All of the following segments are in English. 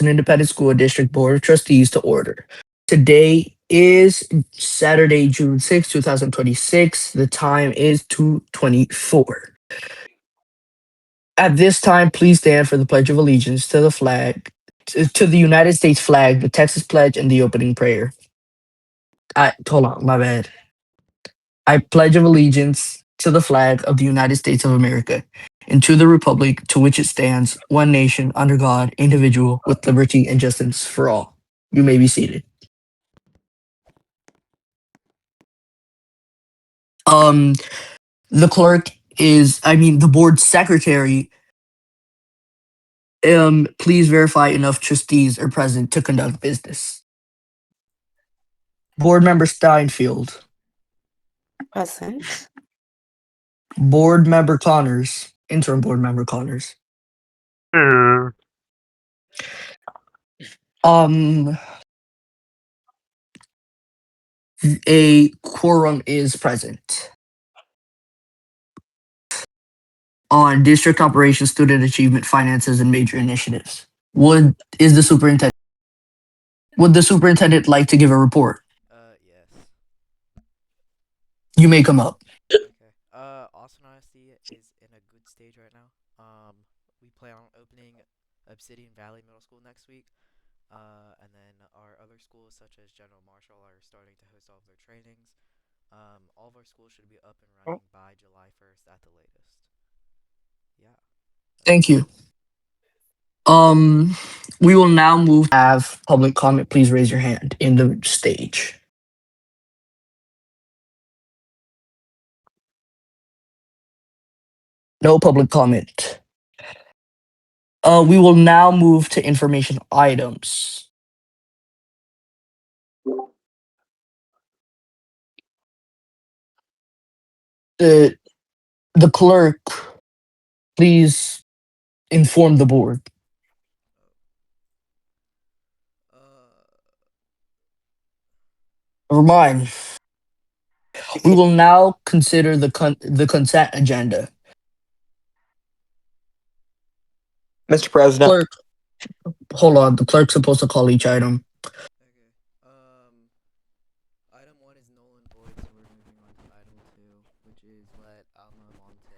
an independent school district board of trustees to order. Today is Saturday, June 6, 2026. The time is 2:24. At this time, please stand for the Pledge of Allegiance to the flag, to the United States flag, the Texas Pledge, and the opening prayer. Hold on, my bad. I pledge of allegiance to the flag of the United States of America and to the republic to which it stands, one nation, under God, indivisible, with liberty and justice for all. You may be seated. Um, the clerk the board secretary. Please verify enough trustees are present to conduct business. Board member Steinfield, Present. board member Connors, interim board member Connors. Um, a quorum is present. On district operations, student achievement, finances, and major initiatives. Would the superintendent like to give a report? Yes. You may come up. Okay. Austin Honesty is in a good stage right now. We plan on opening Obsidian Valley Middle School next week. And then our other schools, such as General Marshall, are starting to host all of their trainings. All of our schools should be up and running by July 1st at the latest. Yeah. Thank you. We will now move to have public comment. Please raise your hand in the stage. No public comment. We will now move to information items. The clerk, please inform the board. Never mind. We will now consider the consent agenda. Mr. President. Clerk, hold on. The clerk's supposed to call each item. Okay. Item 1 is null and void, so we're moving on to item 2, which is let Alma Monte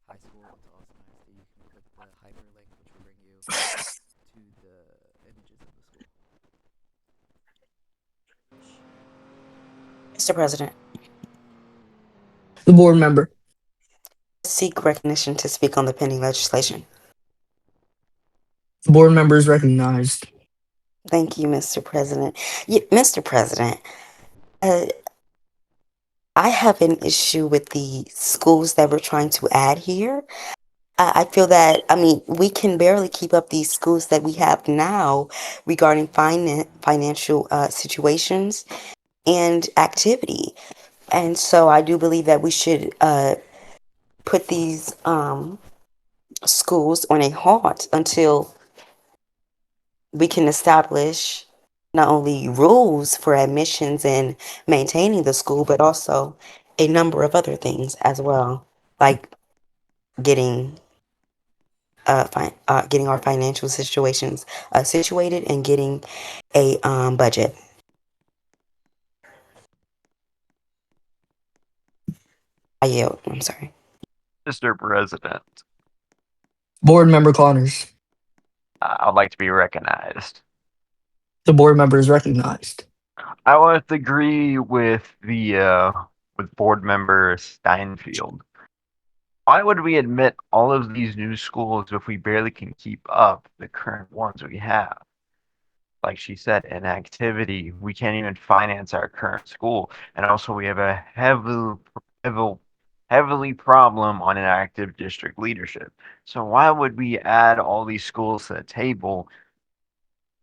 High School into Austin Honesty. You can click the hyperlink, which will bring you to the images of the school. Mr. President. The board member. Seek recognition to speak on the pending legislation. The board member is recognized. Thank you, Mr. President. Mr. President, I have an issue with the schools that we're trying to add here. I feel that, we can barely keep up these schools that we have now regarding financial situations and activity. And so I do believe that we should put these schools on a halt until we can establish not only rules for admissions and maintaining the school, but also a number of other things as well, like getting our financial situations situated and getting a budget. I yield. I'm sorry. Mr. President, Board member Connors. I'd like to be recognized. The board member is recognized. I want to agree with with board member Steinfield. Why would we admit all of these new schools if we barely can keep up the current ones we have? Like she said, in activity, we can't even finance our current school, and also we have a heavily problem on inactive district leadership. So why would we add all these schools to the table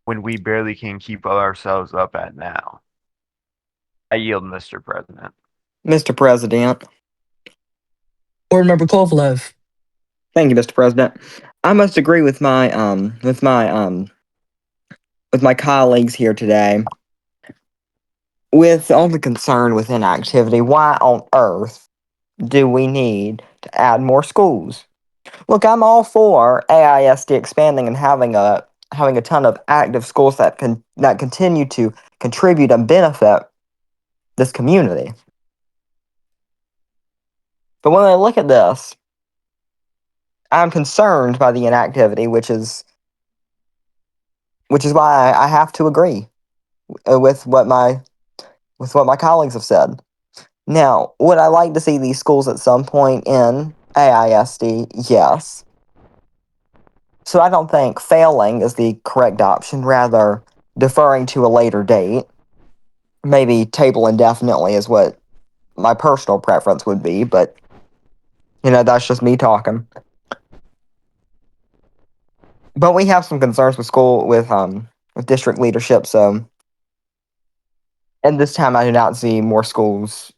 when we barely can keep ourselves up at now? I yield, Mr. President. Mr. President. Board member Kovalev. Thank you, Mr. President. I must agree with my colleagues here today. With all the concern with inactivity, why on earth do we need to add more schools? Look, I'm all for AISD expanding and having a having a ton of active schools that continue to contribute and benefit this community. But when I look at this, I'm concerned by the inactivity, which is why I have to agree with what my colleagues have said. Now, would I like to see these schools at some point in AISD? Yes. So I don't think failing is the correct option, rather deferring to a later date. Maybe table indefinitely is what my personal preference would be, but that's just me talking. But we have some concerns with district leadership, so and this time I do not see more schools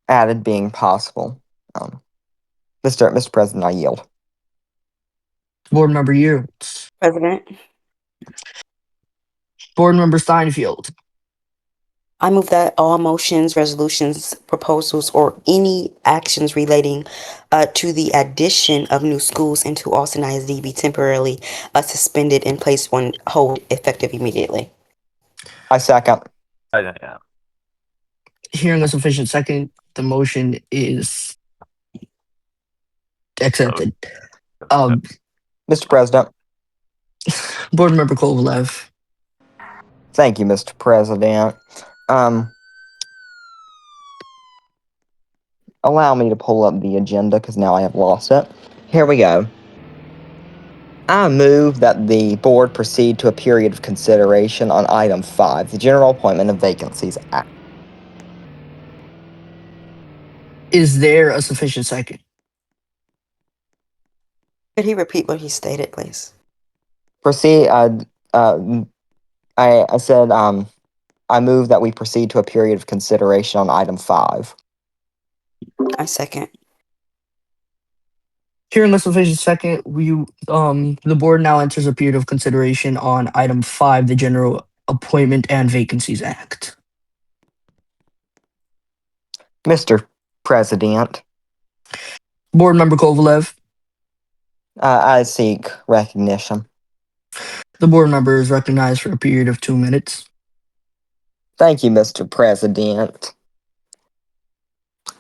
added being possible. Mr. President, I yield. Board Member Yields. President, Board Member Steinfeld. I move that all motions, resolutions, proposals, or any actions relating to the addition of new schools into Austin ISD be temporarily suspended and placed on hold effective immediately. I second. Yeah. Hearing a sufficient second, the motion is accepted. Mr. President. Board Member Kovalev. Thank you, Mr. President. Allow me to pull up the agenda because now I have lost it. Here we go. I move that the board proceed to a period of consideration on item 5, the General Appointment of Vacancies Act. Is there a sufficient second? Could he repeat what he stated, please? Proceed. I said I move that we proceed to a period of consideration on item 5. I second. Hearing a sufficient second, the board now enters a period of consideration on item 5, the General Appointment and Vacancies Act. Mr. President. Board Member Kovalev. I seek recognition. The board member is recognized for a period of 2 minutes. Thank you, Mr. President.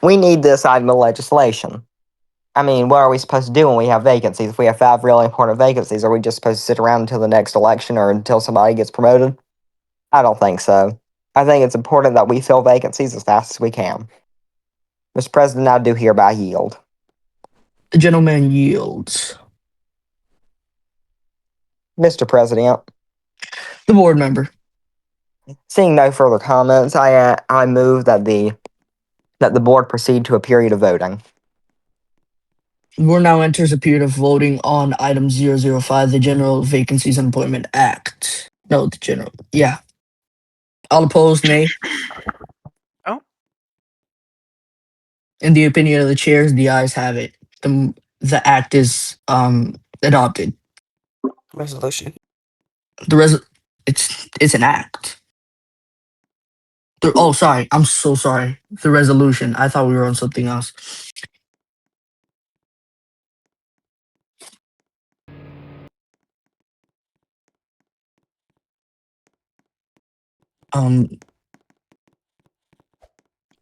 We need this item of legislation. I mean, what are we supposed to do when we have vacancies? If we have 5 really important vacancies, are we just supposed to sit around until the next election or until somebody gets promoted? I don't think so. I think it's important that we fill vacancies as fast as we can. Mr. President, I do hereby yield. The gentleman yields. Mr. President. The board member. Seeing no further comments, I move that the board proceed to a period of voting. The board now enters a period of voting on item 005, the General Vacancies and Employment Act. No, the general. Yeah. All opposed, nay. Oh. In the opinion of the chairs, the ayes have it. The act is adopted. Resolution. It's an act. Oh, sorry. I'm so sorry. The resolution. I thought we were on something else.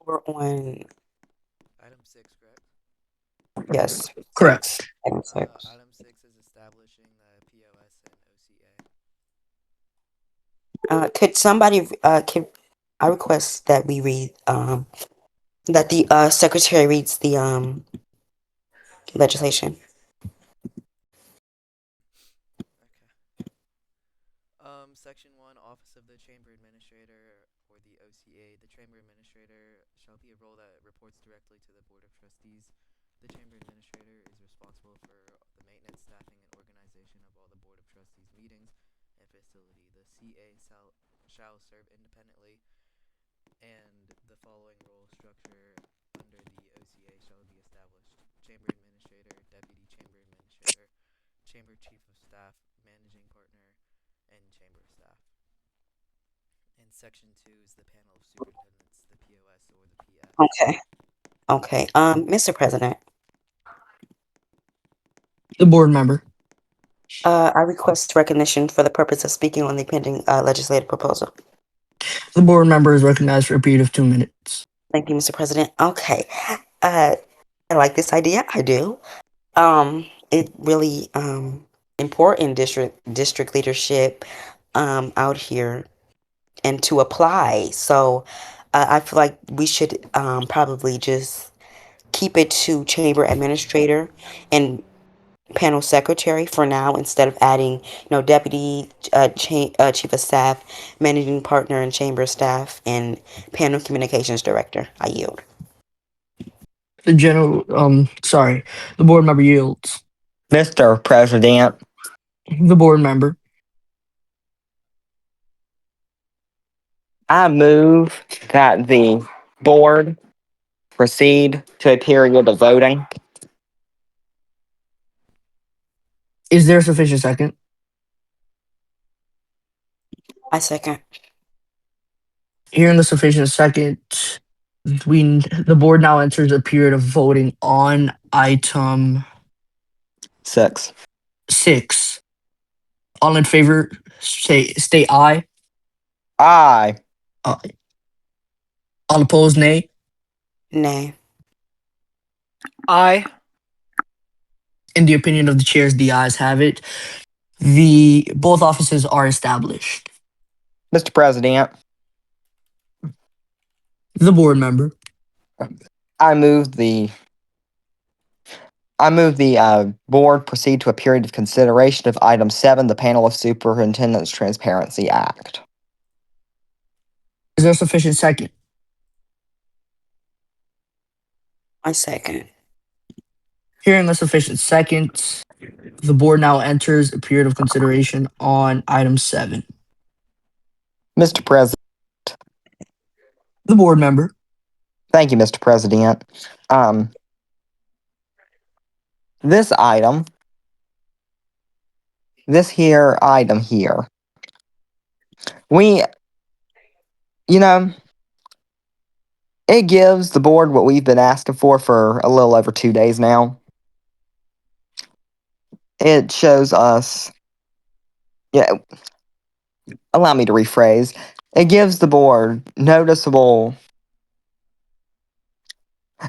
We're on, Item 6, correct? yes. Correct. 6. Item 6. Item 6 is establishing the POS and OCA. Could somebody, can I request that we read, that the secretary reads the legislation? Section 1, Office of the Chamber Administrator, or the OCA. The Chamber Administrator shall be a role that reports directly to the Board of Trustees. The Chamber Administrator is responsible for the maintenance, staffing, and organization of all the Board of Trustees meetings and facility. The CA shall serve independently, and the following role structure under the OCA shall be established: Chamber Administrator, Deputy Chamber Administrator, Chamber Chief of Staff, Managing Partner, and Chamber Staff. And Section 2 is the panel of superintendents, the POS or the PS. Okay. Mr. President. The board member. I request recognition for the purpose of speaking on the pending legislative proposal. The board member is recognized for a period of 2 minutes. Thank you, Mr. President. Okay. I like this idea. I do. It really important district leadership out here and to apply. So I feel like we should probably just keep it to chamber administrator and panel secretary for now instead of adding, deputy chief of staff, managing partner and chamber staff, and panel communications director. I yield. The board member yields. Mr. President, The board member. I move that the board proceed to a period of voting. Is there a sufficient second? I second. Hearing the sufficient second, the board now enters a period of voting on item 6. 6. All in favor, state aye. Aye. Aye. All opposed, nay. Nay. Aye. In the opinion of the chairs, the ayes have it. The both offices are established. Mr. President, The board member. I move the board proceed to a period of consideration of item 7, the Panel of Superintendents Transparency Act. Is there a sufficient second? I second. Hearing a sufficient second, the board now enters a period of consideration on item 7. Mr. President, The board member. thank you, Mr. President. This item, we, it gives the board what we've been asking for a little over 2 days now. It shows us, allow me to rephrase. It gives the board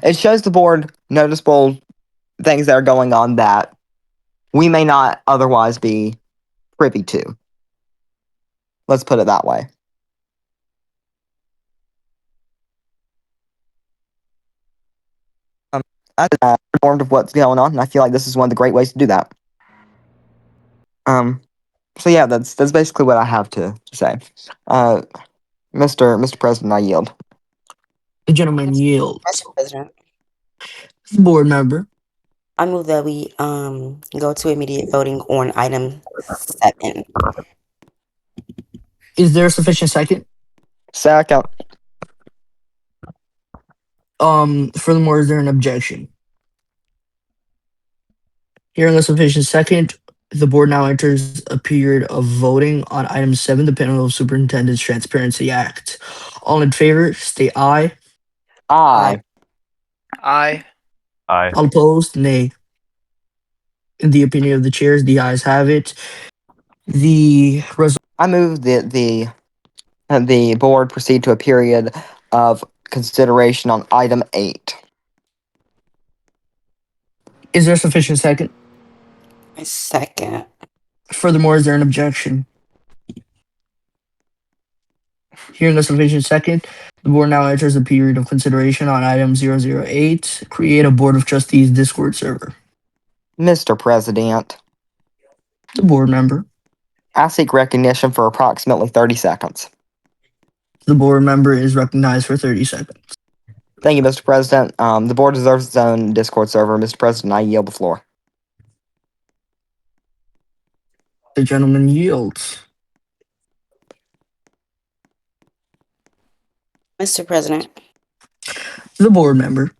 it shows the board noticeable things that are going on that we may not otherwise be privy to. Let's put it that way. I'm informed of what's going on, and I feel like this is one of the great ways to do that. So yeah, that's basically what I have to say. Mr. President, I yield. The gentleman yields. Mr. President, The board member. I move that we go to immediate voting on item 7. Is there a sufficient second? Second. Furthermore, is there an objection? Hearing a sufficient second, the board now enters a period of voting on item 7, the Panel of Superintendents Transparency Act. All in favor, state aye. Aye. Aye. Aye. All opposed, nay. In the opinion of the chairs, the ayes have it. I move that the board proceed to a period of consideration on item 8. Is there a sufficient second? I second. Furthermore, is there an objection? Hearing a sufficient second, the board now enters a period of consideration on item 008, create a Board of Trustees Discord server. Mr. President, The board member. I seek recognition for approximately 30 seconds. The board member is recognized for 30 seconds. Thank you, Mr. President. The board deserves its own Discord server. Mr. President, I yield the floor. The gentleman yields. Mr. President, The board member.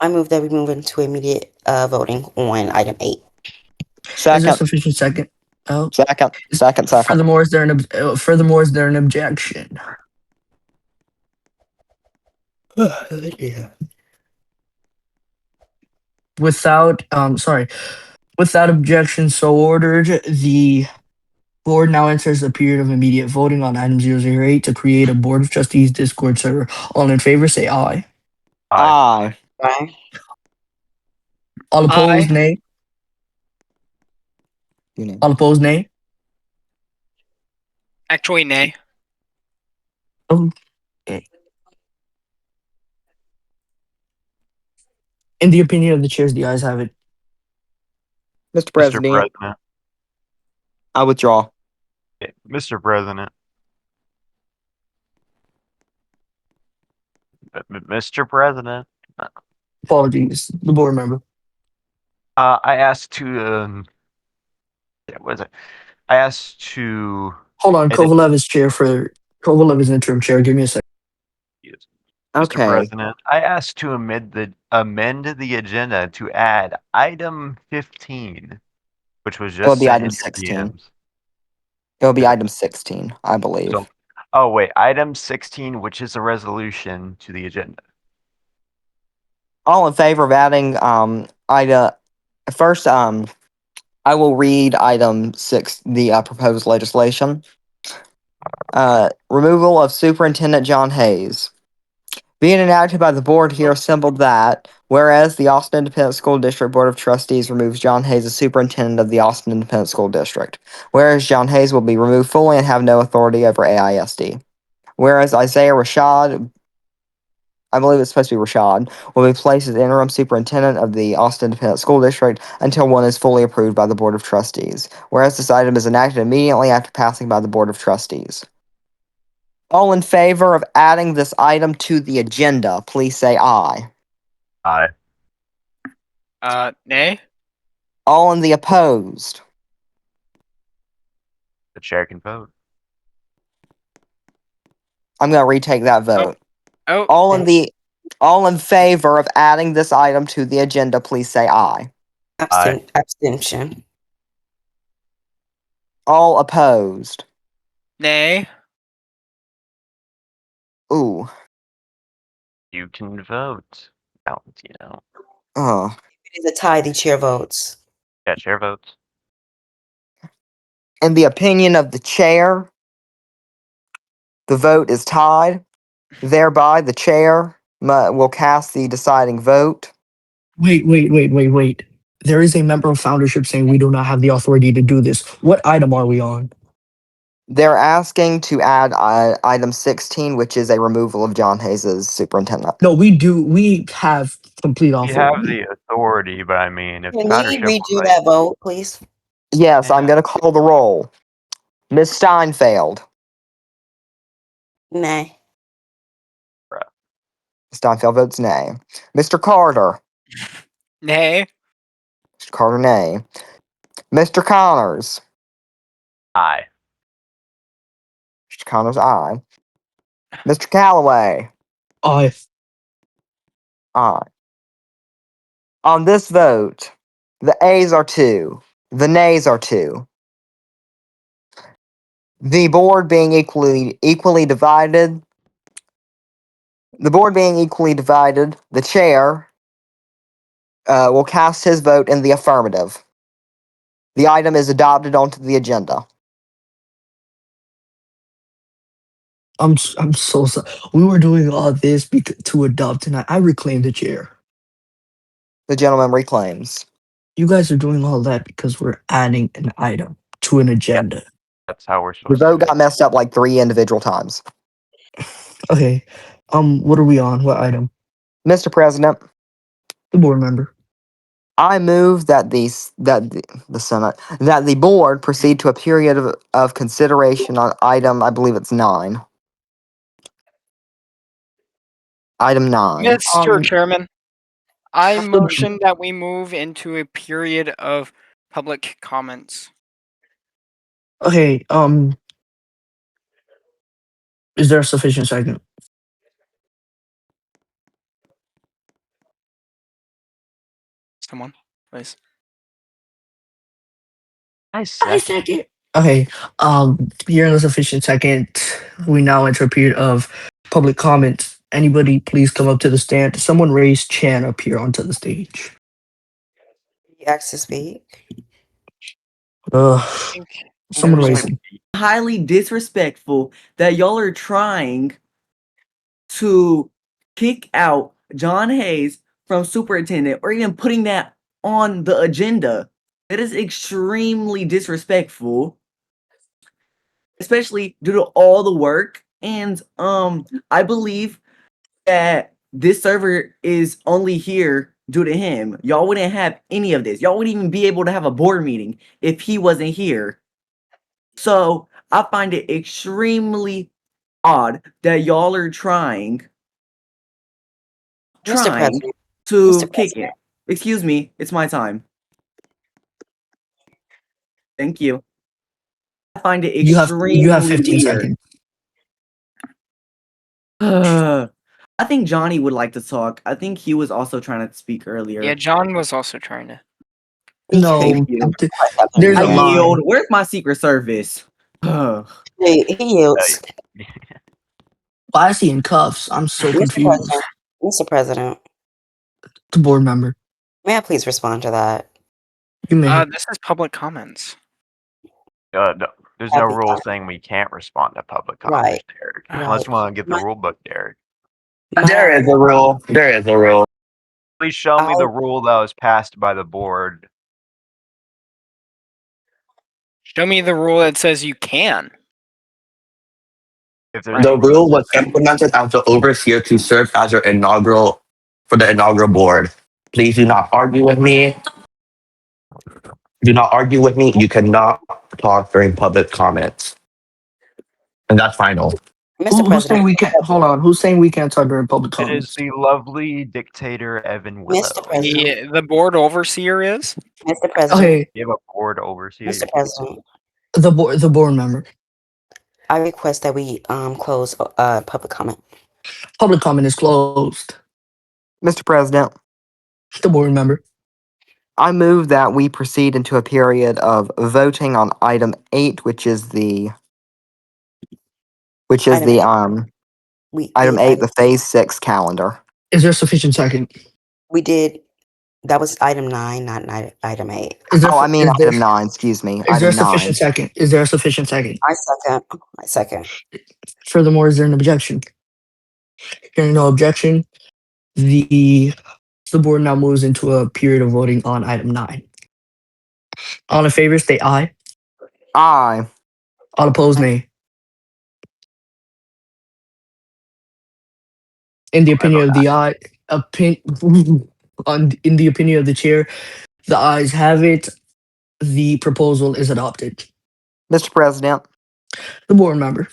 I move that we move into immediate voting on item 8. Is there Second. sufficient second? Oh. Second. Furthermore, is there an objection? Yeah. Without, Without objection, so ordered. The board now enters a period of immediate voting on item 008 to create a Board of Trustees Discord server. All in favor, say aye. Aye. Aye. All opposed, nay. Unanimous. All opposed, nay. Actually, nay. Okay. In the opinion of the chairs, the ayes have it. Mr. Mr. President, President. I withdraw. Okay, Mr. President. Mr. President. Apologies, the board member. I asked to what is it? I asked to Hold on, edit. Kovalev is interim chair. Give me a second. Mr. Okay. President, I asked to amend the agenda to add item 15, which was It'll just be sent item into 16. DMs. It'll be Okay. item 16, I believe. So, oh wait, item 16, which is a resolution to the agenda. All in favor of adding first I will read item 6, the proposed legislation. Removal of Superintendent John Hayes. Being enacted by the board here assembled that, whereas the Austin Independent School District Board of Trustees removes John Hayes as superintendent of the Austin Independent School District, whereas John Hayes will be removed fully and have no authority over AISD. Whereas Isaiah Rashad, I believe it's supposed to be Rashad, will be placed as interim superintendent of the Austin Independent School District until one is fully approved by the Board of Trustees, whereas this item is enacted immediately after passing by the Board of Trustees. All in favor of adding this item to the agenda, please say aye. Aye. Nay. All in the opposed. The chair can vote. I'm going to retake that vote. Oh, All in favor of adding this item to the agenda, please say aye. Abstention. All opposed. nay. Ooh. You can vote. Valentino. Oh. It is a tie. The chair votes. Yeah, chair votes. In the opinion of the chair, the vote is tied. Thereby, the chair will cast the deciding vote. Wait. There is a member of foundership saying we do not have the authority to do this. What item are we on? They're asking to add item 16, which is a removal of John Hayes as superintendent. No, we do. We have complete We have authority. the authority, but I mean, if Can we foundership would redo like, that vote, please? Yes, I'm going to call the roll. Ms. Steinfeld. Nay. Steinfeld votes nay. Mr. Carter. Nay. Mr. Carter, nay. Mr. Connors. aye. Mr. Connors, aye. Mr. Callaway. Aye. Aye. On this vote, the A's are 2. The nays are 2. The board being equally divided. The chair will cast his vote in the affirmative. The item is adopted onto the agenda. I'm so sorry. We were doing all this to adopt tonight. I reclaimed the chair. The gentleman reclaims. You guys are doing all that because we're adding an item to an agenda. That's how we're The supposed to vote do got it. messed up like 3 individual times. Okay. What are we on? What item? Mr. President, The board member. I move that the Senate, that the board proceed to a period of consideration on item, I believe it's 9. Item 9. Mr. Chairman, I the- motion that we move into a period of public comments. Okay. Is there a sufficient second? Someone, please. I I second. second. Okay. Here in a sufficient second, we now enter a period of public comment. Anybody, please come up to the stand. Someone raise Chan up here onto the stage. asked to speak. Ugh. think Someone there's raise like him. Highly disrespectful that y'all are trying to kick out John Hayes from superintendent or even putting that on the agenda. That is extremely disrespectful, especially due to all the work. And I believe that this server is only here due to him. Y'all wouldn't have any of this. Y'all wouldn't even be able to have a board meeting if he wasn't here. So I find it extremely odd that y'all are trying Mr. President, to Mr. kick President. it. Excuse me, it's my time. Thank you. I find it You have extremely 15 weird. seconds. I think Johnny would like to talk. I think he was also trying to speak earlier. yeah. John was also trying to. No, Thank you. there's I a line. yield. Where's my Secret Service? He yields. Why is he in cuffs? I'm so Mr. confused. President, Mr. President, The board member. may I please respond to that? You may. This is public comments. No, there's no rule saying we can't respond to public comments, Derek. Unless you want to get the rule book, Derek. There is a rule. There is a rule. Please show me the rule that was passed by the board. Show me the rule that says you can. If there's The rule was implemented as the overseer to serve as your inaugural for the inaugural board. Please do not argue with me. Do not argue with me. You cannot talk during public comments. And that's final. Mr. Who's saying President, we can't? Hold on. Who's saying we can't talk during public it is comments? the lovely dictator Evan Willow. Mr. President, The board overseer is. Mr. President, Okay, You have a board overseer. Mr. President, the board member. I request that we close public comment. Public comment is closed. Mr. President, The board member. I move that we proceed into a period of voting on item 8, which is the Item eight. item did 8, the phase 6 calendar. Is there sufficient second? We did. That was item 9, not item 8. Is there, Oh, I mean is there, item 9, excuse me. is there Item 9. sufficient second? Is there a sufficient second? I second. Furthermore, is there an objection? Hearing no objection, the board now moves into a period of voting on item 9. All in favor, state aye. Aye. All opposed, nay. In the opinion of the in the opinion of the chair, the ayes have it. The proposal is adopted. Mr. President, The board member.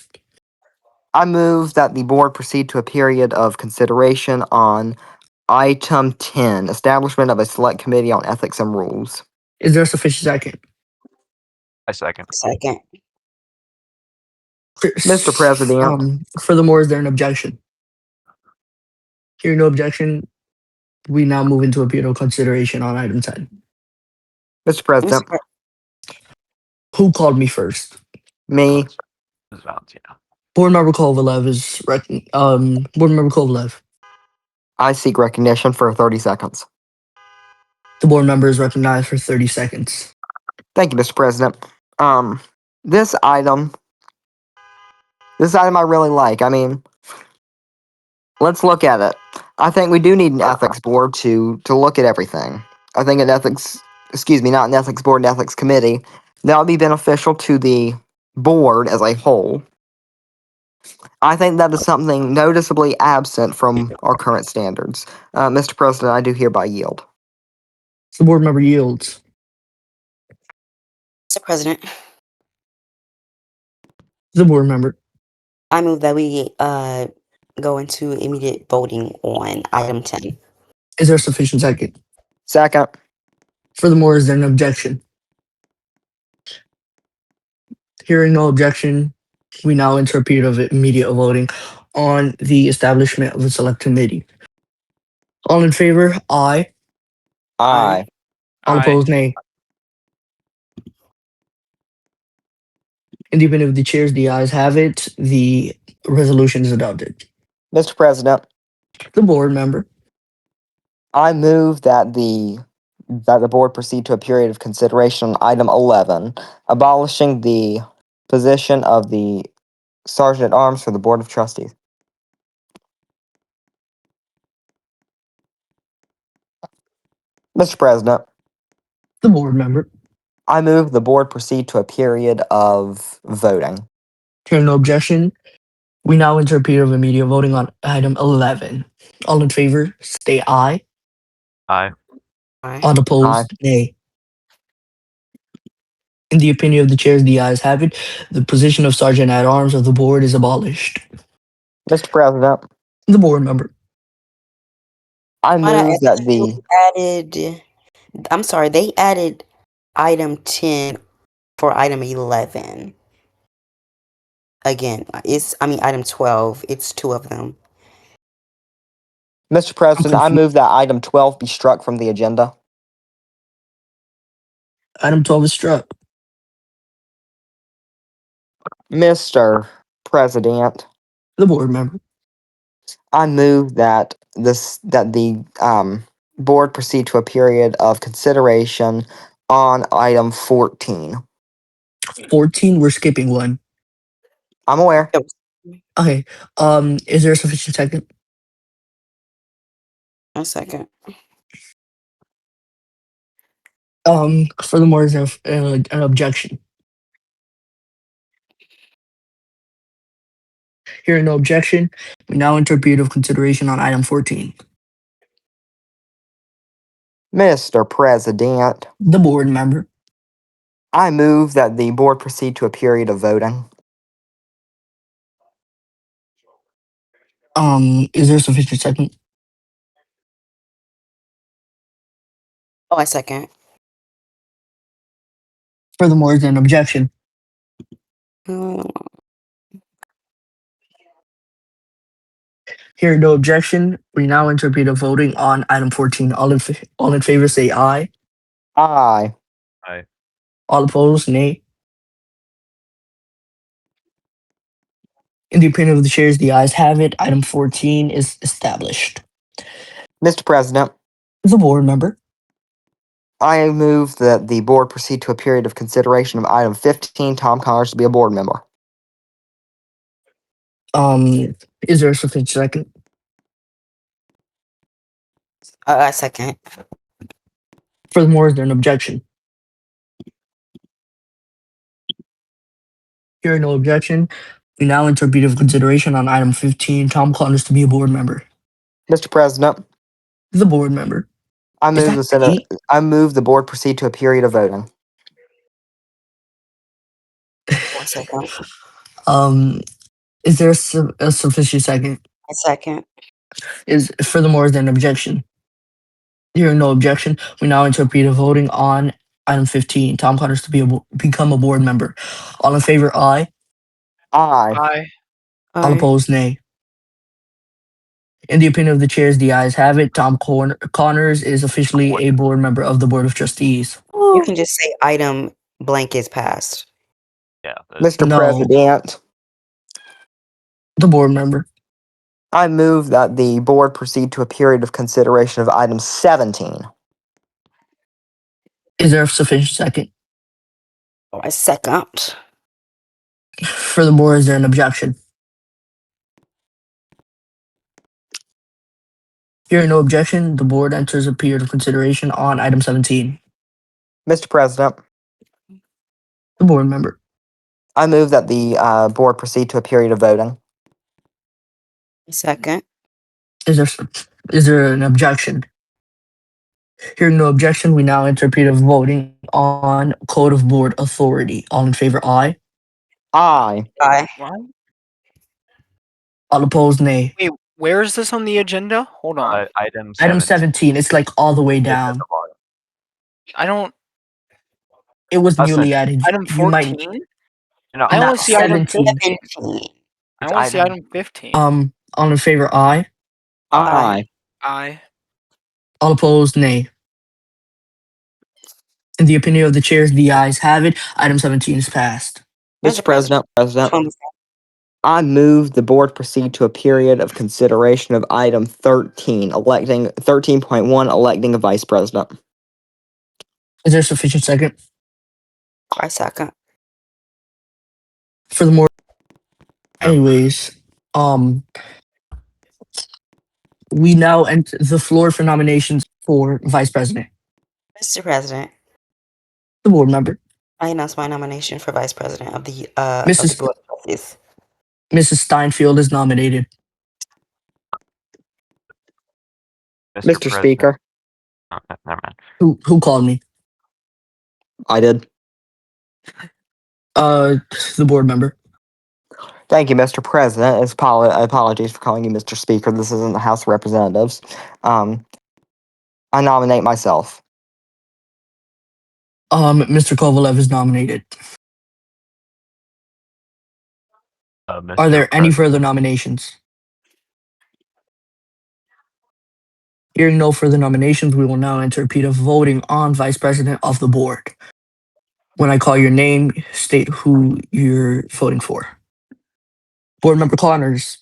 I move that the board proceed to a period of consideration on item 10, establishment of a select committee on ethics and rules. Is there a sufficient second? I second. Second. Mr. President. Furthermore, is there an objection? Hearing no objection, we now move into a period of consideration on item 10. Mr. President, Who called me first? me. Board member Kovalev is board member Kovalev. I seek recognition for 30 seconds. The board member is recognized for 30 seconds. Thank you, Mr. President. This item I really like. I mean, let's look at it. I think we do need an ethics board to look at everything. I think not an ethics board, an ethics committee. That would be beneficial to the board as a whole. I think that is something noticeably absent from our current standards. Mr. President, I do hereby yield. The board member yields. Mr. President, The board member. I move that we go into immediate voting on item 10. Is there a sufficient second? Second. Furthermore, is there an objection? Hearing no objection, we now enter a period of immediate voting on the establishment of a select committee. All in favor, aye. Aye. All opposed, nay. In the opinion of the chairs, the ayes have it. The resolution is adopted. Mr. President, The board member. I move that the that the board proceed to a period of consideration on item 11, abolishing the position of the Sergeant at Arms for the Board of Trustees. Mr. President, The board member. I move the board proceed to a period of voting. Hearing no objection, we now enter a period of immediate voting on item 11. All in favor, say aye. Aye. Aye. All opposed, nay. In the opinion of the chairs, the ayes have it. The position of Sergeant at Arms of the board is abolished. Mr. President, The board member. I Might I move add that that they added, I'm sorry, they added item 10 for item 11. Again, item 12. It's two of them. Mr. President, I move that item 12 be struck from the agenda. Item 12 is struck. Mr. President, The board member. I move that the board proceed to a period of consideration on item 14. 14, we're skipping one. I'm aware. Yep. Okay. Is there a sufficient second? A second. Furthermore, is there an objection? Hearing no objection, we now enter a period of consideration on item 14. Mr. President, The board member. I move that the board proceed to a period of voting. Is there a sufficient second? Oh, I second. Furthermore, is there an objection? Mm, Hearing no objection, we now enter a period of voting on item 14. All in favor say aye. Aye. Aye. All opposed, nay. In the opinion of the chairs, the ayes have it. Item 14 is established. Mr. President, The board member. I move that the board proceed to a period of consideration of item 15, Tom Connors to be a board member. Is there a sufficient second? I second. Furthermore, is there an objection? Hearing no objection, we now enter a period of consideration on item 15, Tom Connors to be a board member. Mr. President, The board member. I Is move that eight? I move the board proceed to a period of voting. I second. Is there a sufficient second? I second. Furthermore, is there an objection? Hearing no objection, we now enter a period of voting on item 15, Tom Connors to become a board member. All in favor, aye. Aye. Aye. All Aye. opposed, nay. In the opinion of the chairs, the ayes have it. Tom Connors is officially a board member of the Board of Trustees. You can just say item blank is passed. Yeah. Mr. No. President, The board member. I move that the board proceed to a period of consideration of item 17. Is there a sufficient second? Oh, I second. Furthermore, is there an objection? Hearing no objection, the board enters a period of consideration on item 17. Mr. President, The board member. I move that the board proceed to a period of voting. Second. Is there an objection? Hearing no objection, we now enter a period of voting on Code of Board Authority. All in favor, aye. Aye. Aye. What? All opposed, nay. Wait, where is this on the agenda? Hold on. Item 17. Item 17, it's like all the way It's at down. the bottom. I don't. It was Listen, newly added. Item You might 14? You know, I only not see item 17. 17. I it's only see item- item 15. All in favor, aye. Aye. Aye. All opposed, nay. In the opinion of the chairs, the ayes have it. Item 17 is passed. Mr. President, Which I move the board proceed to a period of consideration of item 13, 13.1, electing a vice president. Is there sufficient second? I second. Furthermore, anyways, we now enter the floor for nominations for vice president. Mr. President, The board member, I announce my nomination for vice president of the Mrs. Board of Trustees. Mrs. Steinfield is nominated. Mr. Mr. President. Speaker, Oh, never mind. Who called me? I did. The board member. Thank you, Mr. President. Apologies for calling you Mr. Speaker. This isn't the House of Representatives. I nominate myself. Mr. Kovalev is nominated. Mr. Are there any President. further nominations? Hearing no further nominations, we will now enter a period of voting on vice president of the board. When I call your name, state who you're voting for. Board member Connors.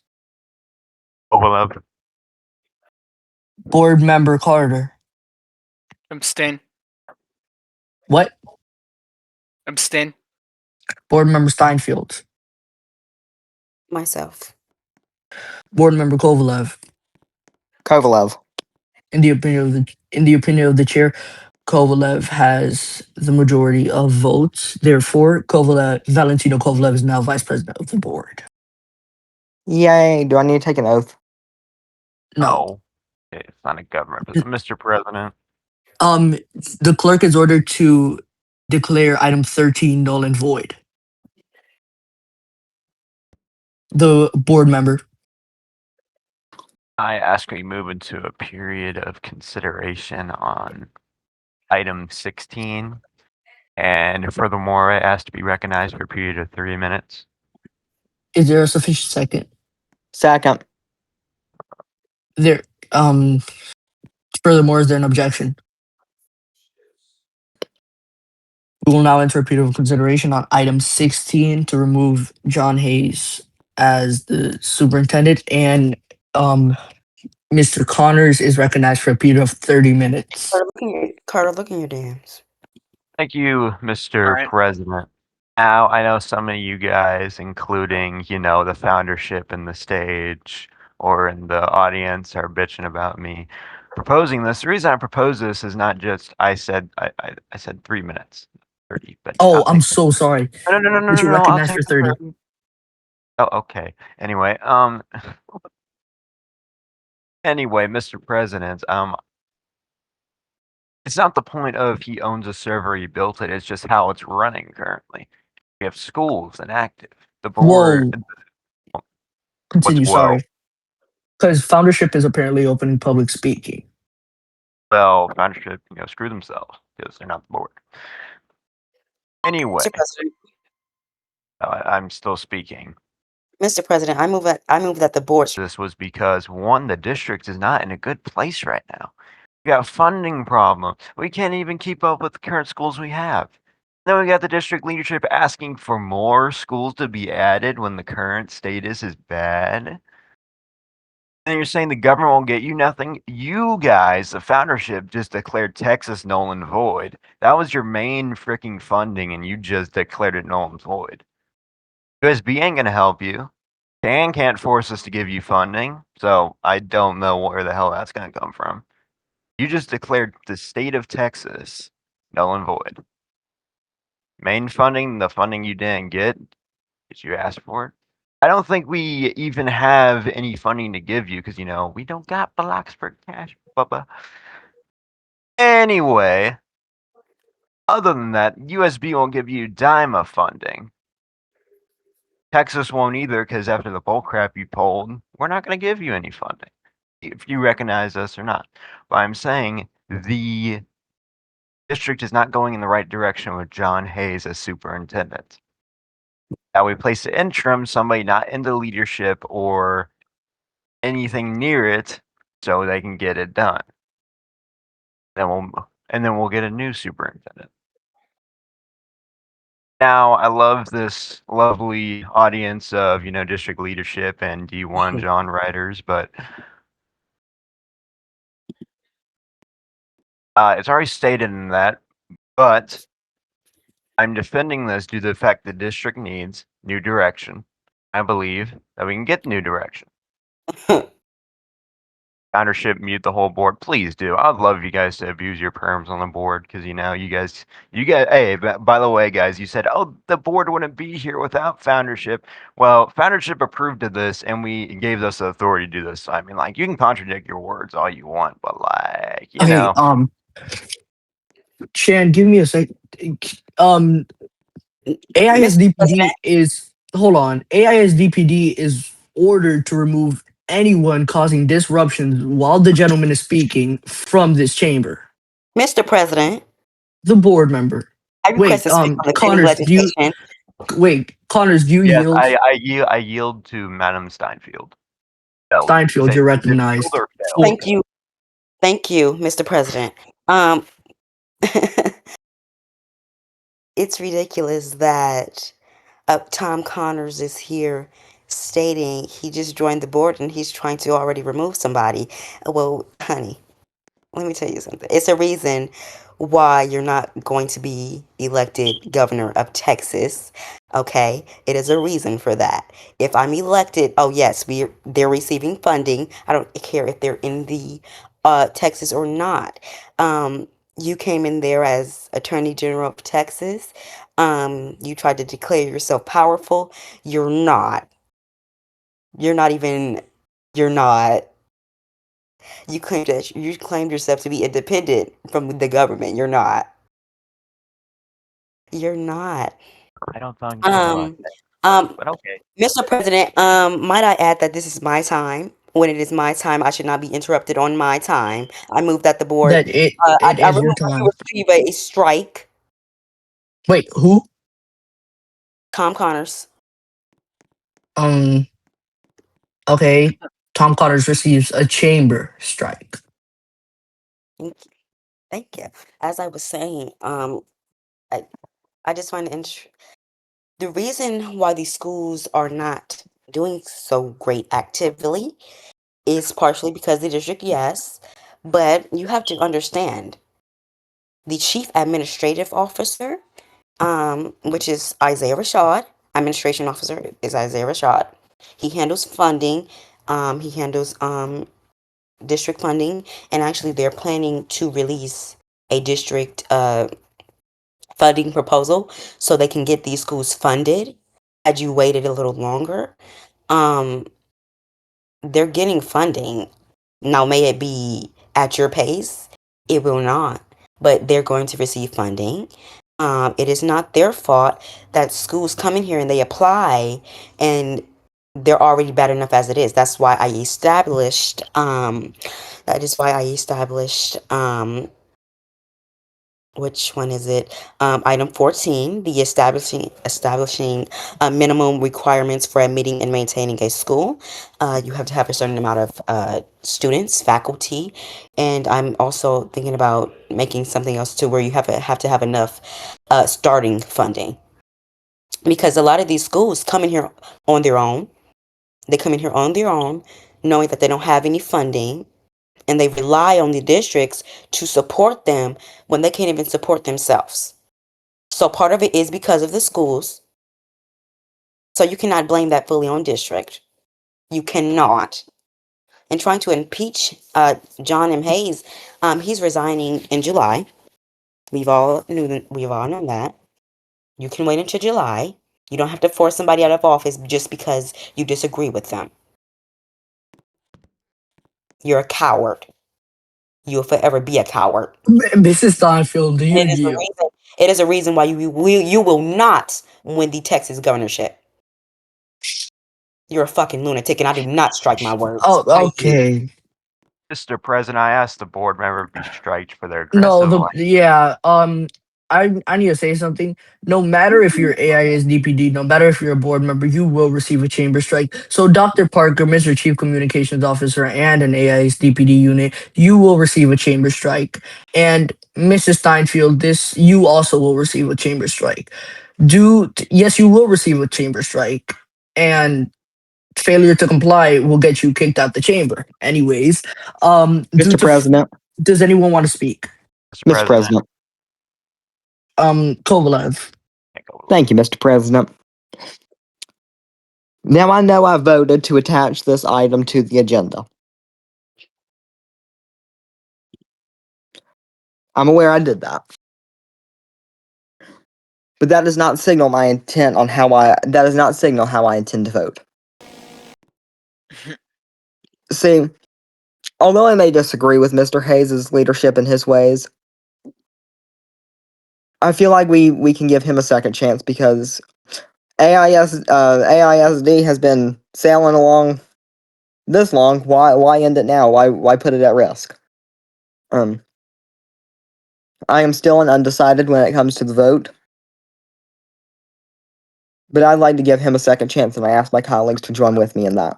Kovalev. Board member Carter. Abstain. What? Abstain. Board member Steinfield. Myself. Board member Kovalev. Kovalev. In the opinion of the chair, Kovalev has the majority of votes. Therefore, Valentino Kovalev is now vice president of the board. Yay. Do I need to take an oath? No. Okay, it's not a government, but Mr. President. The clerk is ordered to declare item 13 null and void. The board member. I ask we move into a period of consideration on item 16. And furthermore, I ask to be recognized for a period of 3 minutes. Is there a sufficient second? Second. There. Furthermore, is there an objection? We will now enter a period of consideration on item 16 to remove John Hayes as the superintendent, and Mr. Connors is recognized for a period of 30 minutes. Carter, look in your dams. Thank you, Mr. All right. President. Now, I know some of you guys, including, the foundership in the stage or in the audience, are bitching about me proposing this. The reason I propose this is not just I said 3 minutes, 30. But Oh, I'll I'm take so sorry. no, But you're I'll recognized take for the 30. 30. Oh, okay. Anyway, Mr. President, it's not the point of he owns a server, he built it. It's just how it's running currently. We have schools inactive. The Whoa. board. Continue, What's whoa? sorry. Because foundership is apparently open in public speaking. Well, foundership, screw themselves because they're not the board. Anyway, Mr. President. I'm still speaking. Mr. President, I move that the board. This was because one, the district is not in a good place right now. We got funding problems. We can't even keep up with the current schools we have. Then we got the district leadership asking for more schools to be added when the current status is bad. And you're saying the government won't get you nothing? You guys, the foundership, just declared Texas null and void. That was your main freaking funding, and you just declared it null and void. USB ain't gonna help you. Dan can't force us to give you funding, so I don't know where the hell that's gonna come from. You just declared the state of Texas null and void. Main funding, the funding you didn't get, because you asked for it. I don't think we even have any funding to give you because, we don't got Bloxburg cash, bubba. Anyway, other than that, USB won't give you a dime of funding. Texas won't either because after the bull crap you pulled, we're not going to give you any funding if you recognize us or not. But I'm saying the district is not going in the right direction with John Hayes as superintendent. That we place the interim, somebody not in the leadership or anything near it, so they can get it done. Then we'll get a new superintendent. Now, I love this lovely audience of district leadership and D1 John writers, but it's already stated in that But I'm defending this due to the fact the district needs new direction. I believe that we can get new direction. Foundership, mute the whole board. Please do. I'd love you guys to abuse your perms on the board because you guys. Hey, by the way, guys, you said, oh, the board wouldn't be here without foundership. Well, foundership approved of this, and we gave us the authority to do this. I mean, like, you can contradict your words all you want, but like, Okay, Shan, give me a sec. Um, Mr. President, AISDPD is hold on. AISDPD is ordered to remove anyone causing disruptions while the gentleman is speaking from this chamber. Mr. President, The board member. I request Wait, to speak on the pending Connors, legislation. do you yes, yield? I yield to Madam Steinfield. Failed. Steinfield, Say, you're is it failed recognized. or failed? Thank you, Mr. President. Um, it's ridiculous that Tom Connors is here stating he just joined the board and he's trying to already remove somebody. Well, honey, let me tell you something. It's a reason why you're not going to be elected governor of Texas. Okay, it is a reason for that. If I'm elected, oh yes, they're receiving funding. I don't care if they're in the Texas or not. You came in there as Attorney General of Texas. You tried to declare yourself powerful. You're not. You're not even. You're not. You claimed yourself to be independent from the government. You're not. You're not. I don't think so. Um, um, But okay. Mr. President, might I add that this is my time. When it is my time, I should not be interrupted on my time. I move that the board. That it I, it I is your remove that you time. receive a strike. Wait, who? Tom Connors. Um, okay. Tom Connors receives a chamber strike. Thank you. Thank you. As I was saying, I, I just find the reason why these schools are not doing so great actively is partially because the district, yes, but you have to understand the chief administrative officer, which is Isaiah Rashad, administration officer is Isaiah Rashad. He handles funding, he handles district funding, and actually they're planning to release a district funding proposal so they can get these schools funded. Had you waited a little longer, um, they're getting funding. Now, may it be at your pace? It will not, but they're going to receive funding. It is not their fault that schools come in here and they apply and they're already bad enough as it is. That's why I established, that is why I established, which one is it? Item 14, the establishing minimum requirements for admitting and maintaining a school. You have to have a certain amount of students, faculty, and I'm also thinking about making something else too, where you have to have enough starting funding, because a lot of these schools come in here on their own. They come in here on their own, knowing that they don't have any funding, and they rely on the districts to support them when they can't even support themselves. So part of it is because of the schools. So you cannot blame that fully on district. You cannot. And trying to impeach John M. Hayes, he's resigning in July. We've all known that. You can wait until July. You don't have to force somebody out of office just because you disagree with them. You're a coward. You will forever be a coward. Mrs. Steinfield, do you It is a yield? reason. It is a reason why you will not win the Texas governorship. You're a fucking lunatic, and I do not strike my words. Oh, okay. Mr. President, I asked the board member to be striked for their No, aggressive I need to say something. No matter if you're AISDPD, no matter if you're a board member, you will receive a chamber strike. So Dr. Parker, Mr. Chief Communications Officer, and an AISDPD unit, you will receive a chamber strike. And Mrs. Steinfield, you also will receive a chamber strike. Yes, you will receive a chamber strike. And failure to comply will get you kicked out the chamber. Anyways, Mr. President. does anyone want to speak? Mr. Mr. President. President. Kovalev. Can't go Thank you, Mr. President. Now I know I voted to attach this item to the agenda. I'm aware I did that. But that does not signal my intent on that does not signal how I intend to vote. See, although I may disagree with Mr. Hayes' leadership and his ways, I feel like we can give him a second chance because AISD has been sailing along this long. Why end it now? Why put it at risk? I am still an undecided when it comes to the vote, but I'd like to give him a second chance, and I ask my colleagues to join with me in that.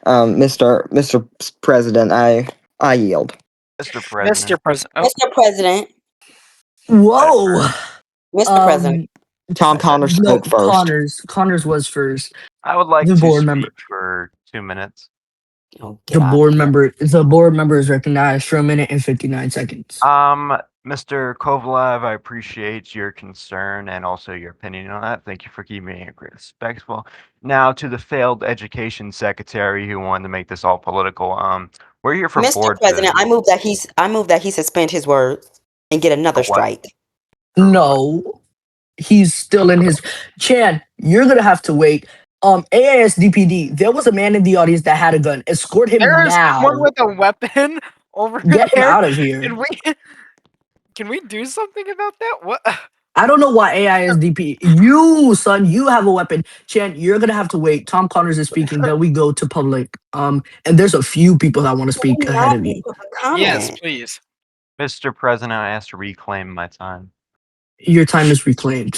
Mr. President, I yield. Mr. Mr. President. President. Oh, Mr. President, Whoa. Mr. President, Tom Connors spoke No, first. Connors was first. I would like The to board speak member. for 2 minutes. oh, get out of here. The board member is recognized for 1 minute and 59 seconds. Mr. Kovalev, I appreciate your concern and also your opinion on that. Thank you for keeping it respectful. Now to the failed education secretary who wanted to make this all political. We're here for Mr. board President, business. I move that he suspend his words and get another For what? strike. For what? No, he's still in his. Chan, you're gonna have to wait. AISDPD, there was a man in the audience that had a gun. Escort him there is someone now. with a weapon over Get him there. out of here. Can we do something about that? What? I don't know why AISDP. You, son, you have a weapon. Chan, you're gonna have to wait. Tom Connors is speaking. Then we go to public. And there's a few people that want to Can we speak ahead not of make you. public comment? Yes, please. Mr. President, I asked to reclaim my time. Your time is reclaimed.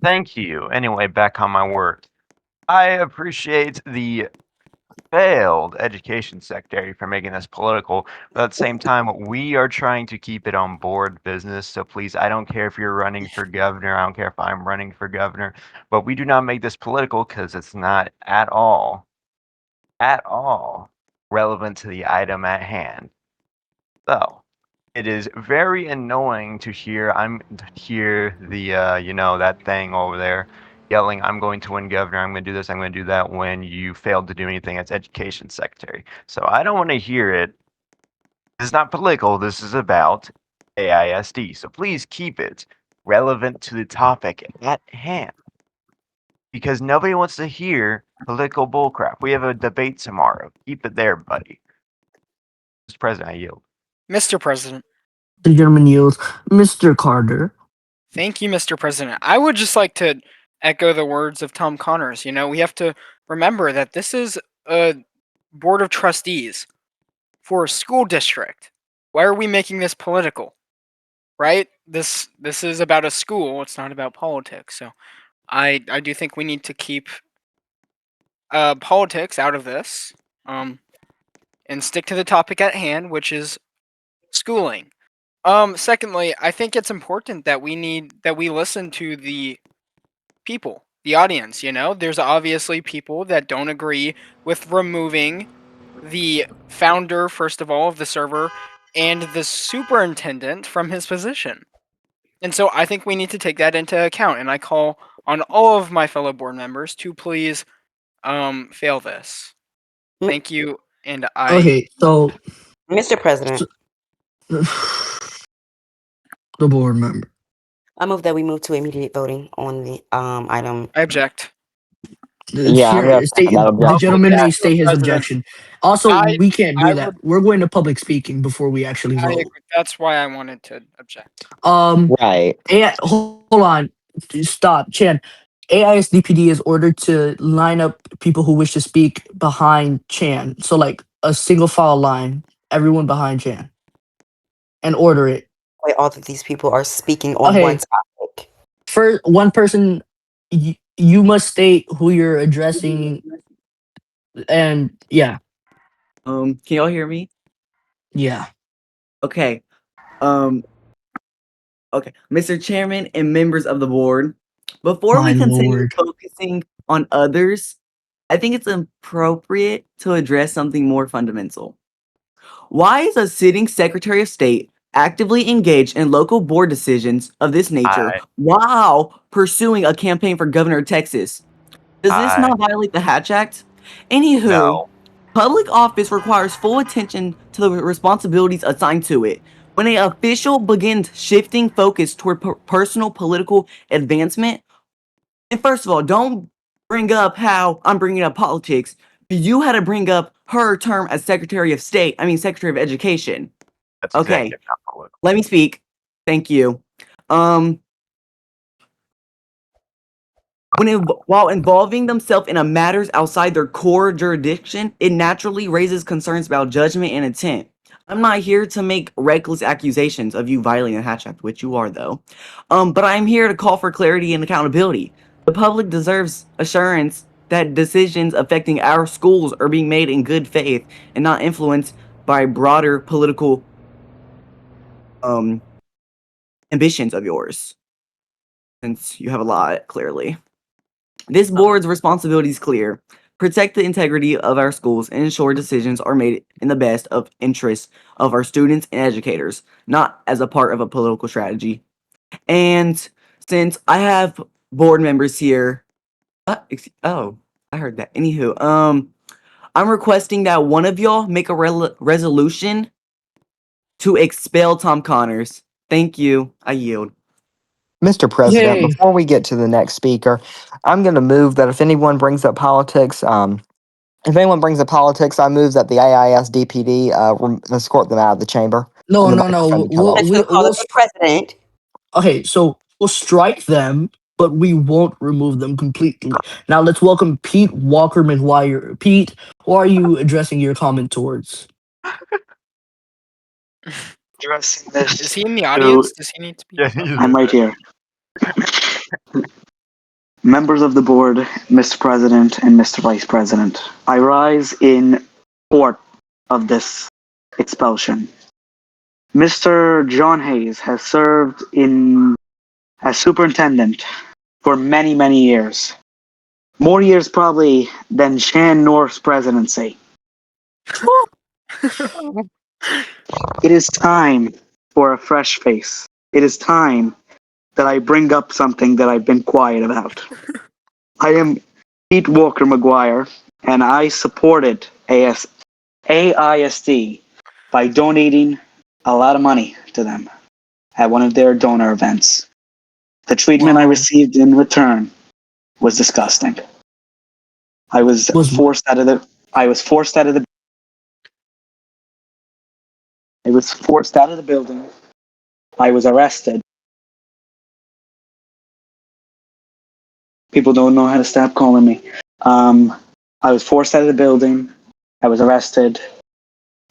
Thank you. Anyway, back on my work. I appreciate the failed education secretary for making this political, but at the same time, we are trying to keep it on board business. So please, I don't care if you're running for governor. I don't care if I'm running for governor, but we do not make this political because it's not at all relevant to the item at hand. So it is very annoying to hear that thing over there yelling, I'm going to win governor, I'm going to do this, I'm going to do that, when you failed to do anything as education secretary. So I don't want to hear it. This is not political, this is about AISD. So please keep it relevant to the topic at hand. Because nobody wants to hear political bullcrap. We have a debate tomorrow. Keep it there, buddy. Mr. President, I yield. Mr. President. The gentleman yields. Mr. Carter. Thank you, Mr. President. I would just like to echo the words of Tom Connors. We have to remember that this is a board of trustees for a school district. Why are we making this political? Right? This is about a school. It's not about politics. So I do think we need to keep politics out of this, and stick to the topic at hand, which is schooling. Secondly, I think it's important that we listen to the people, the audience. There's obviously people that don't agree with removing the founder, first of all, of the server, and the superintendent from his position. And so I think we need to take that into account, and I call on all of my fellow board members to please fail this. Thank you, and I... Okay, so Mr. President, the board member. I move that we move to immediate voting on the item. I object. Yeah, I'm gonna second that The objection. gentleman may Mr. state his President, objection. Also, I we can't do I that. would We're going to public speaking before we actually I vote. agree. That's why I wanted to object. Right. Hold on. Stop, Chan. AISDPD is ordered to line up people who wish to speak behind Chan. So, like a single file line, everyone behind Chan, and order it. Wait, all of these people are speaking on one Okay, topic. for one person, you must state who you're addressing, and yeah, Can y'all hear me? yeah. Okay. Okay, Mr. Chairman and members of the board, before My we continue lord. focusing on others, I think it's appropriate to address something more fundamental. Why is a sitting Secretary of State actively engaged in local board decisions of this nature Aye. while pursuing a campaign for governor of Texas. Does this Aye. not violate the Hatch Act? Anywho, No. public office requires full attention to the responsibilities assigned to it. When an official begins shifting focus toward personal political advancement, and first of all, don't bring up how I'm bringing up politics. You had to bring up her term as Secretary of State, Secretary of Education. That's Okay, executive, not political. let me speak. Thank you. While involving themselves in a matters outside their core jurisdiction, it naturally raises concerns about judgment and intent. I'm not here to make reckless accusations of you violating the Hatch Act, which you are though. But I'm here to call for clarity and accountability. The public deserves assurance that decisions affecting our schools are being made in good faith and not influenced by broader political ambitions of yours. Since you have a lot, clearly. This board's responsibility is clear. Protect the integrity of our schools and ensure decisions are made in the best of interests of our students and educators, not as a part of a political strategy. And since I have board members here, I heard that. Anywho, I'm requesting that one of y'all make a resolution to expel Tom Connors. Thank you. I yield. Mr. President, Yay. before we get to the next speaker, I'm going to move that if anyone brings up politics, I move that the AISDPD escort them out of the chamber. No, And the no, no. microphone be turned off. Let's call it the president. Okay, so we'll strike them, but we won't remove them completely. Now let's welcome Pete Walker McGuire. Pete, who are you addressing your comment towards? Addressing this. Is he in the audience? Does he need to be? Yeah, he's I'm right here. Members of the board, Mr. President and Mr. Vice President, I rise in support of this expulsion. Mr. John Hayes has served as superintendent for many, many years. More years probably than Shan North's presidency. It is time for a fresh face. It is time that I bring up something that I've been quiet about. I am Pete Walker McGuire, and I supported AISD by donating a lot of money to them at one of their donor events. The treatment I received in return was disgusting. I was forced out of the building. I was arrested. People don't know how to stop calling me. I was forced out of the building. I was arrested.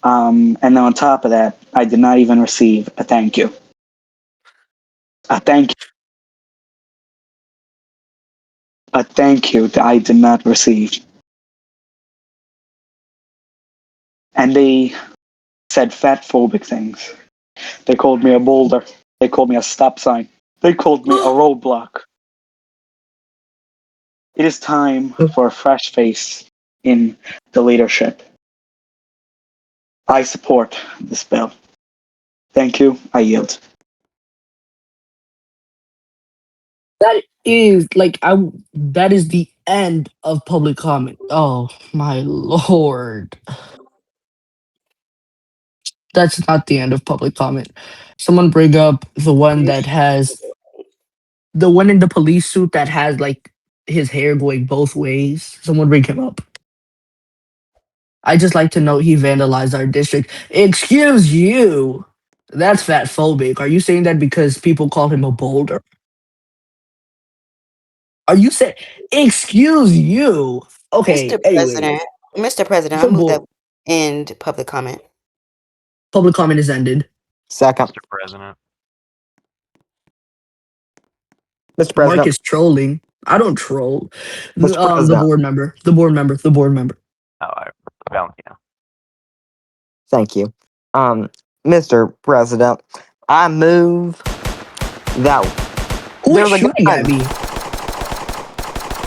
And then on top of that, I did not even receive a thank you. A thank you that I did not receive. And they said fat phobic things. They called me a boulder. They called me a stop sign. They called me a roadblock. It is time for a fresh face in the leadership. I support this bill. Thank you. I yield. That is the end of public comment. Oh my lord. That's not the end of public comment. Someone bring up the one in the police suit that has like his hair going both ways. Someone bring him up. I just like to note he vandalized our district. Excuse you. That's fat phobic. Are you saying that because people called him a boulder? Are you saying excuse you? Okay, anyway. Mr. President, I The move that board end public comment. public comment is ended. Second. Mr. President. Mr. Mark President. is trolling. I don't troll. Mr. The President. board member. The board member. The board member. Valentino. Thank you. Mr. President, I move that Who is there's a shooting gun. at me?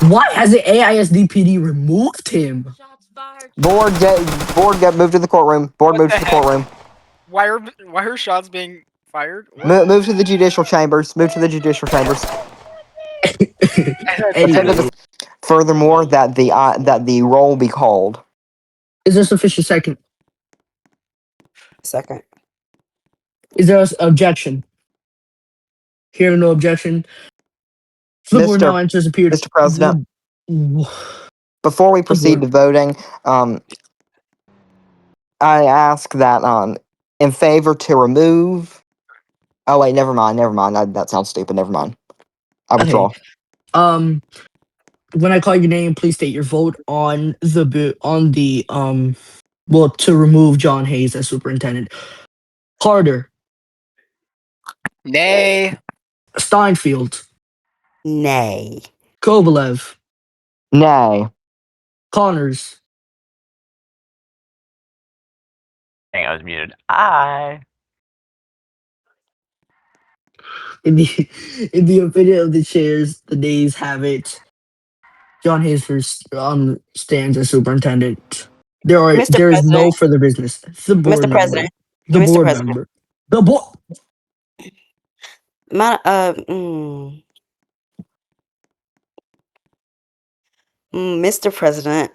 Why has the AISDPD removed him? Board get moved to the courtroom. Board What moved the to the heck? courtroom. Why are shots being fired? Move to the judicial chambers. Move to the judicial chambers. Anyway, Furthermore, that the roll be called. is there sufficient second? Second. Is there an objection? Hearing no objection, the board now enters a period. Mr. President, before we proceed to voting, I ask that in favor to remove. Oh wait, never mind. That sounds stupid. Never mind. I withdraw. Okay. When I call your name, please state your vote on well, to remove John Hayes as superintendent. Carter, Nay. Steinfield, Nay. Kovalev, Nay. Connors, Dang, I was muted. Aye. in the in the opinion of the chairs, the nays have it. John Hayes stands as superintendent. Mr. There is no President. further business. The board Mr. member. President. The Mr. board President. member. The board. Mr. President,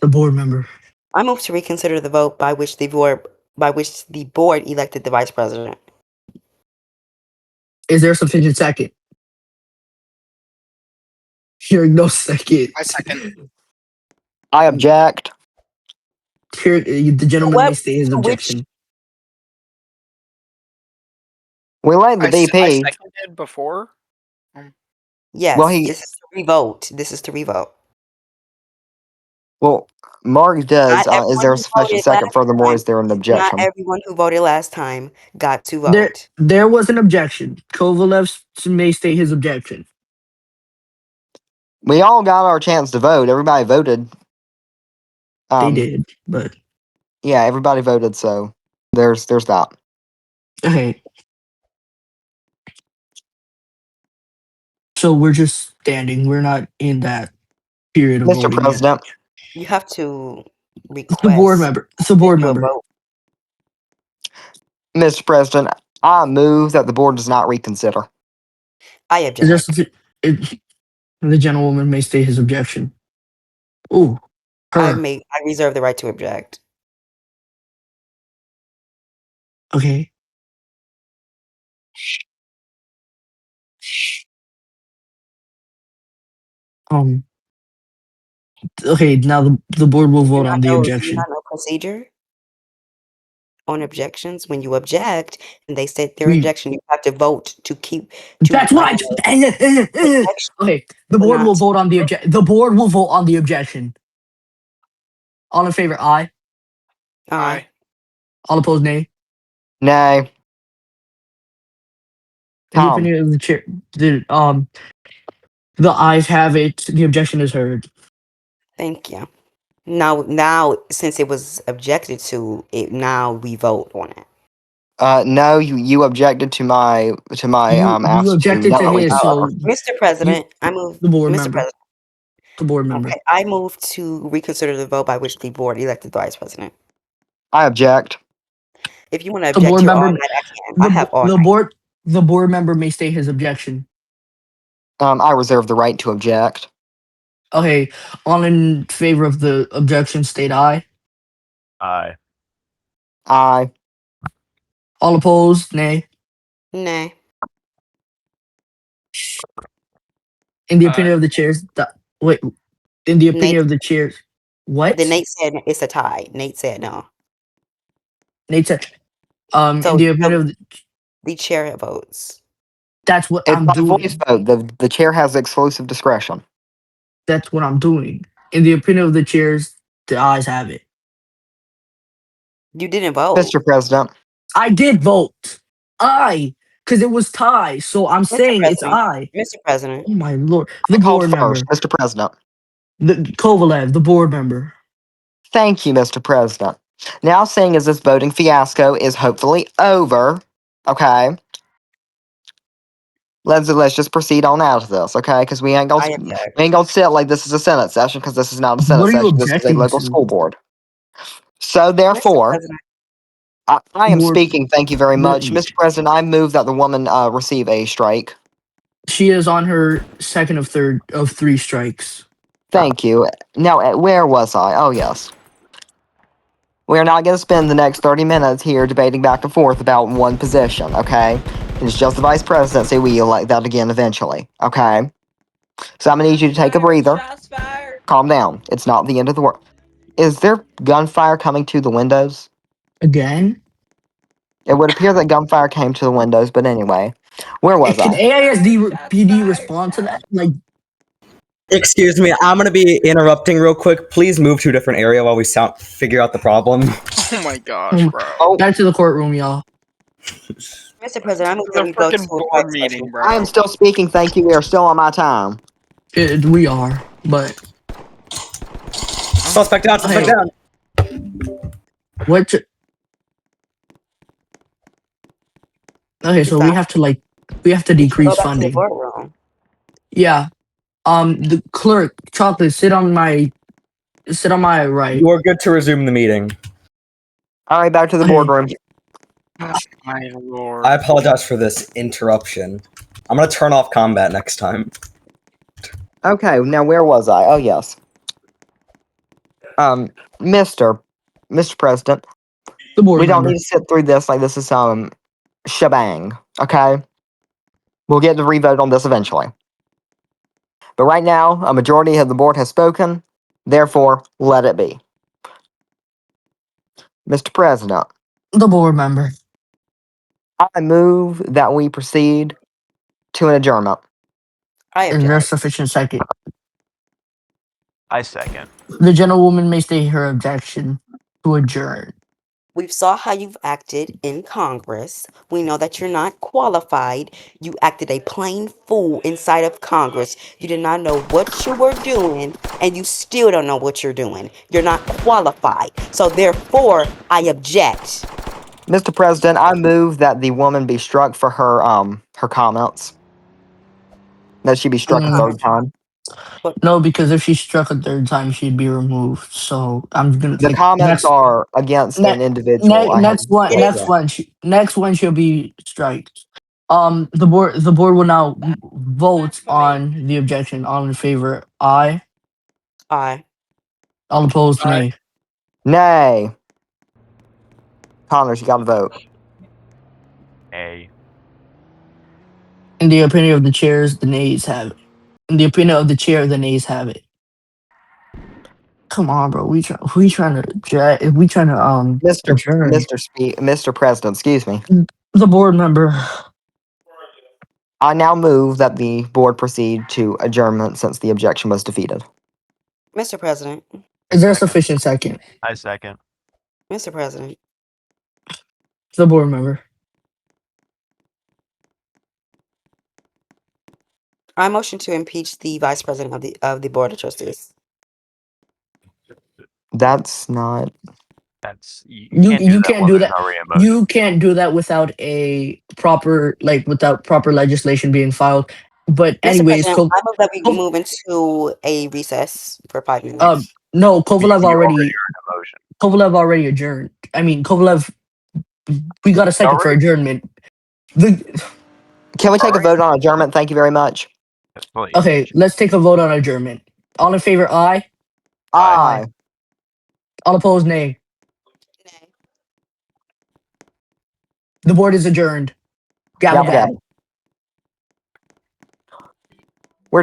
The board member. I move to reconsider the vote by which the board elected the vice president. Is there sufficient second? Hearing no second. I second. I object. Here, the gentleman may state his To which- objection. We let the I DP. seconded before. Yes, Well, this is to revote. This is to revote. Well, Mark does. Not everyone Is there a who sufficient voted second? last Furthermore, time- is there an Not objection? everyone who voted last time got to There, vote. there was an objection. Kovalev may state his objection. We all got our chance to vote. Everybody voted. They did, but Yeah, everybody voted. So there's that. okay. So we're just standing. We're not in that period of Mr. voting yet. President, You have to request The board member. The board to a member. vote. Mr. President, I move that the board does not reconsider. I Is there object. the gentlewoman may state his objection. Ooh, I her. reserve the right to object. Okay. Okay, now the board will vote on the Do you objection. not know procedure on objections? When you object and they state their We- objection, you have to vote to keep. That's what okay, the board will vote on the object. The board will vote on the objection. All in favor, aye. Aye. All opposed, nay. Nay. In the Tom. opinion of the chair, the ayes have it. The objection is heard. Thank you. Now, since it was objected to, now we vote on it. No, you objected to my You ask objected to not his, so Mr. President, I move. the board Mr. member. President, The board member. okay, I move to reconsider the vote by which the board elected the vice president. I object. If you want to The object board to member. all night, I can. I have all The night. board member may state his objection. I reserve the right to object. Okay, all in favor of the objection, state aye. Aye. Aye. All opposed, nay. Nay. In the opinion of the chairs, wait. In the opinion Nate- of the chairs, what? Then Nate said it's a tie. Nate said no. Nate said, So in the opinion of the chair votes. that's what It's I'm by doing. voice vote. The chair has exclusive discretion. That's what I'm doing. In the opinion of the chairs, the ayes have it. You didn't vote. Mr. President. I did vote. Because it was tie. So I'm saying it's President. I. Mr. President. Oh my lord. The I called board member. first, Mr. President. The Kovalev, the board member. Thank you, Mr. President. Now, seeing as this voting fiasco is hopefully over, okay, let's just proceed on out of this, okay? Because we ain't I gonna object. sit like this is a Senate session, because this is not a What Senate are you session. This is a objecting local to? school board. So Mr. therefore, President. I am Board- speaking. Thank you very much, the- Mr. President. I move that the woman receive a strike. She is on her second of 3 strikes. Thank you. Now, where was I? Oh, yes. We are not going to spend the next 30 minutes here debating back and forth about one position, okay? It's just the vice presidency. We elect that again eventually, okay? So I'm going to need you to take a breather. Calm down. It's not the end of the world. Is there gunfire coming to the windows? Again? It would appear that gunfire came to the windows, but anyway. Where was Can I? AISD PD respond to that? Like, Excuse me, I'm gonna be interrupting real quick. Please move to a different area while we figure out the problem. Oh my gosh, bro. Oh, back to the courtroom, y'all. Mr. President, I'm This is going a to go to freaking a board closed meeting, session. bro. I am still speaking. Thank you. We are still on my time. We are, but Suspect down, suspect Hey. down. what? Okay, so we have to Go decrease back to the funding. boardroom. Yeah. The clerk, Chocolate, sit on my right. You are good to resume the meeting. All right, back to the Okay. boardroom. My lord. I apologize for this interruption. I'm gonna turn off combat next time. Okay, now where was I? Oh, yes. Mr. President, The board we don't member. need to sit through this like this is some shebang, okay? We'll get to revote on this eventually. But right now, a majority of the board has spoken, therefore, let it be. Mr. President, The board member. I move that we proceed to an adjournment. I Is there object. sufficient second? I second. The gentlewoman may state her objection to adjourn. We saw how you've acted in Congress. We know that you're not qualified. You acted a plain fool inside of Congress. You did not know what you were doing, and you still don't know what you're doing. You're not qualified. So therefore, I object. Mr. President, I move that the woman be struck for her comments. That she be struck a third time. No, because if she struck a third time, she'd be removed. So I'm gonna The comments next are against an individual. I have next one she'll be striked. The board will now vote on the objection. All in favor, aye. Aye. All opposed, nay. Nay. Connors, you got to vote. A. In the opinion of the chairs, the nays have it. In the opinion of the chair, the nays have it. Come on, bro. We trying to adjourn. Mr. President, excuse me. The board member. I now move that the board proceed to adjournment since the objection was defeated. Mr. President. Is there a Second. sufficient second? I second. Mr. President. The board member. I motion to impeach the Vice President of the Board of Trustees. That's not. That's you You can't can't do that. already a motion. You can't do that without a proper without proper legislation being filed. But Mr. anyways, President, I move that we move into a recess for 5 minutes. no, You Kovalev already heard a motion. Kovalev already adjourned. I mean, Kovalev. We got a second for adjournment. Can we take a vote on adjournment? Thank you very much. Yes, please. Okay, let's take a vote on adjournment. All in favor, aye. Aye. All opposed, nay. Nay. The board is adjourned. Gavel, Gavel, gavel. gavel.